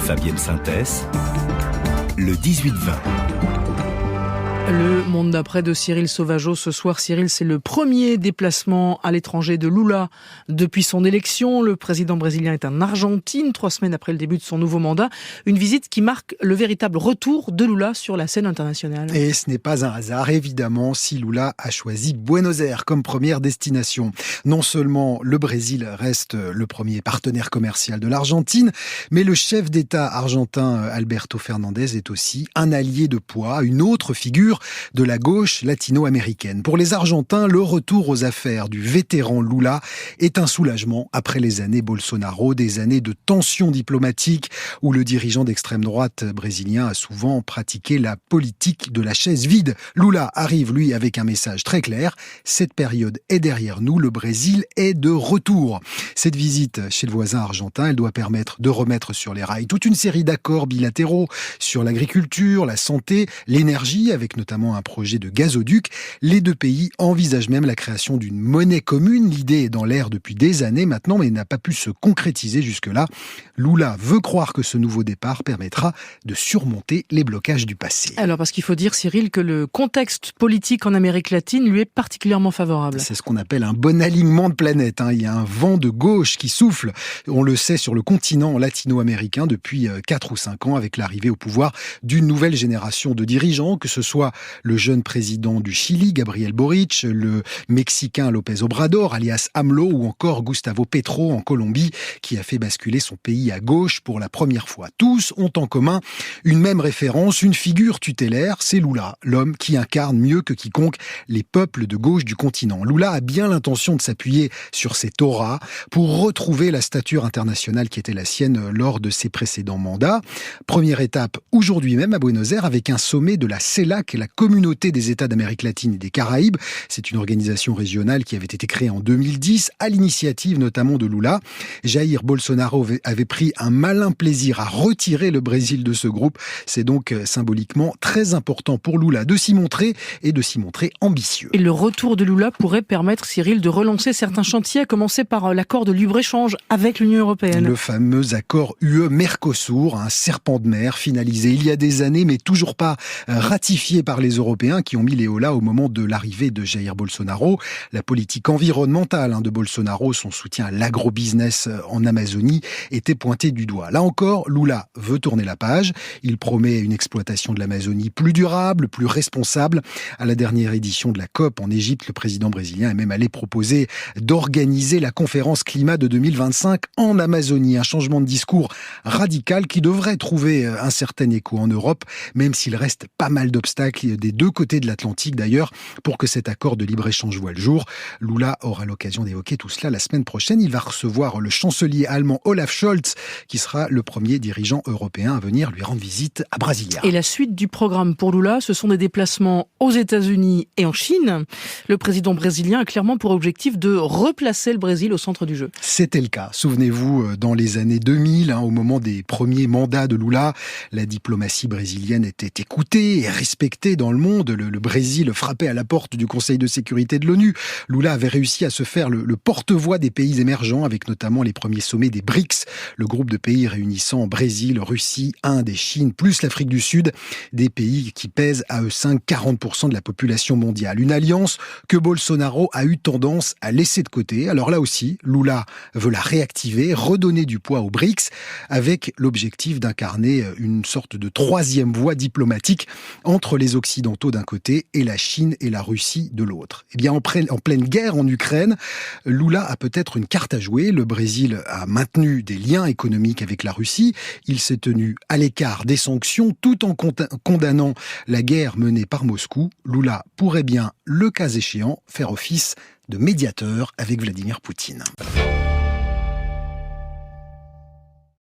Fabienne Synthèse, le 18-20. Le monde d'après de Cyril Sauvageau. Ce soir, Cyril, c'est le premier déplacement à l'étranger de Lula depuis son élection. Le président brésilien est en Argentine, 3 semaines après le début de son nouveau mandat. Une visite qui marque le véritable retour de Lula sur la scène internationale. Et ce n'est pas un hasard, évidemment, si Lula a choisi Buenos Aires comme première destination. Non seulement le Brésil reste le premier partenaire commercial de l'Argentine, mais le chef d'État argentin Alberto Fernandez est aussi un allié de poids, une autre figure de la gauche latino-américaine. Pour les Argentins, le retour aux affaires du vétéran Lula est un soulagement après les années Bolsonaro, des années de tensions diplomatiques où le dirigeant d'extrême droite brésilien a souvent pratiqué la politique de la chaise vide. Lula arrive, lui, avec un message très clair. Cette période est derrière nous, le Brésil est de retour. Cette visite chez le voisin argentin, elle doit permettre de remettre sur les rails toute une série d'accords bilatéraux sur l'agriculture, la santé, l'énergie, avec notamment un projet de gazoduc. Les deux pays envisagent même la création d'une monnaie commune. L'idée est dans l'air depuis des années maintenant, mais n'a pas pu se concrétiser jusque-là. Lula veut croire que ce nouveau départ permettra de surmonter les blocages du passé. Alors, parce qu'il faut dire, Cyril, que le contexte politique en Amérique latine lui est particulièrement favorable. C'est ce qu'on appelle un bon alignement de planètes. Il y a un vent de gauche qui souffle, on le sait, sur le continent latino-américain depuis 4 ou 5 ans, avec l'arrivée au pouvoir d'une nouvelle génération de dirigeants, que ce soit le jeune président du Chili, Gabriel Boric, le Mexicain López Obrador, alias AMLO, ou encore Gustavo Petro en Colombie, qui a fait basculer son pays à gauche pour la première fois. Tous ont en commun une même référence, une figure tutélaire, c'est Lula, l'homme qui incarne mieux que quiconque les peuples de gauche du continent. Lula a bien l'intention de s'appuyer sur cette aura pour retrouver la stature internationale qui était la sienne lors de ses précédents mandats. Première étape aujourd'hui même à Buenos Aires avec un sommet de la CELAC, la Communauté des États d'Amérique latine et des Caraïbes. C'est une organisation régionale qui avait été créée en 2010 à l'initiative notamment de Lula. Jair Bolsonaro avait pris un malin plaisir à retirer le Brésil de ce groupe. C'est donc symboliquement très important pour Lula de s'y montrer et de s'y montrer ambitieux. Et le retour de Lula pourrait permettre, Cyril, de relancer certains chantiers, à commencer par l'accord de libre-échange avec l'Union européenne. Le fameux accord UE-Mercosur, un serpent de mer finalisé il y a des années mais toujours pas ratifié par les Européens qui ont mis les holà au moment de l'arrivée de Jair Bolsonaro. La politique environnementale de Bolsonaro, son soutien à l'agro-business en Amazonie, était pointé du doigt. Là encore, Lula veut tourner la page. Il promet une exploitation de l'Amazonie plus durable, plus responsable. À la dernière édition de la COP en Égypte, le président brésilien est même allé proposer d'organiser la conférence climat de 2025 en Amazonie. Un changement de discours radical qui devrait trouver un certain écho en Europe, même s'il reste pas mal d'obstacles des deux côtés de l'Atlantique d'ailleurs pour que cet accord de libre-échange voie le jour. Lula aura l'occasion d'évoquer tout cela la semaine prochaine. Il va recevoir le chancelier allemand Olaf Scholz, qui sera le premier dirigeant européen à venir lui rendre visite à Brasilia. Et la suite du programme pour Lula, ce sont des déplacements aux États-Unis et en Chine. Le président brésilien a clairement pour objectif de replacer le Brésil au centre du jeu. C'était le cas. Souvenez-vous, dans les années 2000, au moment des premiers mandats de Lula, la diplomatie brésilienne était écoutée et respectée dans le monde. Le Brésil frappait à la porte du Conseil de sécurité de l'ONU. Lula avait réussi à se faire le porte-voix des pays émergents, avec notamment les premiers sommets des BRICS, le groupe de pays réunissant Brésil, Russie, Inde et Chine, plus l'Afrique du Sud, des pays qui pèsent à eux 40% de la population mondiale. Une alliance que Bolsonaro a eu tendance à laisser de côté. Alors là aussi, Lula veut la réactiver, redonner du poids aux BRICS, avec l'objectif d'incarner une sorte de troisième voie diplomatique entre les Occidentaux d'un côté et la Chine et la Russie de l'autre. Eh bien, en pleine guerre en Ukraine, Lula a peut-être une carte à jouer. Le Brésil a maintenu des liens économiques avec la Russie. Il s'est tenu à l'écart des sanctions tout en condamnant la guerre menée par Moscou. Lula pourrait bien, le cas échéant, faire office de médiateur avec Vladimir Poutine.